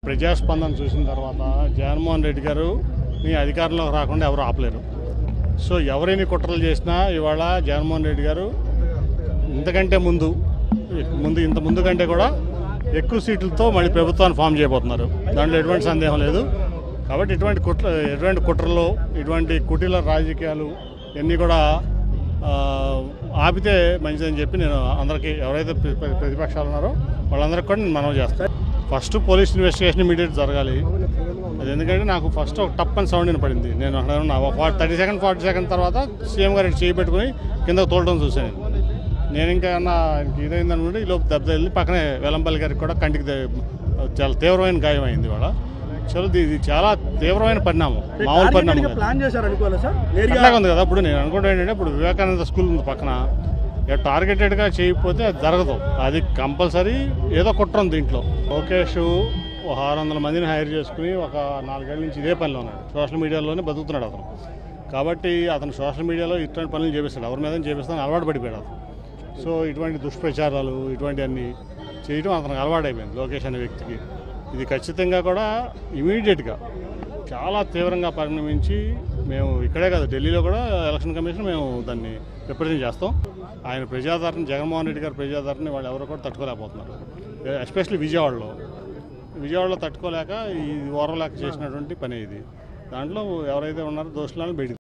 ప్రజాస్పందన చూసిన తర్వాత జగన్మోహన్ రెడ్డి గారు మీ అధికారంలోకి రాకుండా ఎవరు ఆపలేరు. సో ఎవరైనా కుట్రలు చేసినా ఇవాళ జగన్మోహన్ రెడ్డి గారు ఇంతకంటే ముందు కంటే కూడా ఎక్కువ సీట్లతో మళ్ళీ ప్రభుత్వాన్ని ఫామ్ చేయబోతున్నారు. దాంట్లో ఎటువంటి సందేహం లేదు. కాబట్టి ఎటువంటి కుట్రలు, ఇటువంటి కుటీల రాజకీయాలు ఇవన్నీ కూడా ఆపితే మంచిదని చెప్పి నేను అందరికీ, ఎవరైతే ప్రతిపక్షాలు ఉన్నారో వాళ్ళందరికీ కూడా నేను మనవి చేస్తాను. ఫస్ట్ పోలీస్ ఇన్వెస్టిగేషన్ ఇమీడియట్ జరగాలి. అది ఎందుకంటే నాకు ఫస్ట్ ఒక టప్ అని సౌండ్ వినపడింది. నేను అక్కడ 40 సెకండ్ తర్వాత సీఎం గారు చేయి పెట్టుకుని కిందకు తోలడం చూశాను. నేను ఇంకా ఇదైందనుకుంటే ఈ లోపు దెబ్బ తగిలి పక్కనే వెల్లంపల్లి గారికి కూడా కంటికి చాలా తీవ్రమైన గాయం అయింది. ఇవాళ ఇది చాలా తీవ్రమైన పరిణామం, మామూలు పరిణామం అట్లాగే ఉంది కదా. ఇప్పుడు నేను అనుకుంటా ఏంటంటే, ఇప్పుడు వివేకానంద స్కూల్ ఉంది పక్కన, టార్గెటెడ్గా చేయకపోతే అది జరగదు. అది కంపల్సరీ ఏదో కుట్ర ఉంది దీంట్లో. లోకేష్ 600 మందిని హైర్ చేసుకుని ఒక 4 ఏళ్ళ నుంచి ఇదే పనిలో ఉన్నాడు. సోషల్ మీడియాలోనే బతుకుతున్నాడు అతను. కాబట్టి అతను సోషల్ మీడియాలో ఇటువంటి పనులు చేపిస్తాడు, ఎవరి మీద చేపిస్తాను అలవాటు పడిపోయాడు అతను. సో ఇటువంటి దుష్ప్రచారాలు ఇటువంటివన్నీ చేయడం అతనికి అలవాటైపోయింది లోకేష్ అనే వ్యక్తికి. ఇది ఖచ్చితంగా కూడా ఇమీడియట్గా చాలా తీవ్రంగా పరిణమించి మేము ఇక్కడే కాదు, ఢిల్లీలో కూడా ఎలక్షన్ కమిషన్ మేము దాన్ని రిప్రజెంట్ చేస్తాం. ఆయన ప్రజాదరణ, జగన్మోహన్ రెడ్డి గారి ప్రజాదరణ వాళ్ళు ఎవరు కూడా తట్టుకోలేకపోతున్నారు. ఎస్పెషల్లీ విజయవాడలో తట్టుకోలేక ఈ ఓర్వలేక చేసినటువంటి పని ఇది. దాంట్లో ఎవరైతే ఉన్నారో దోషులను బయట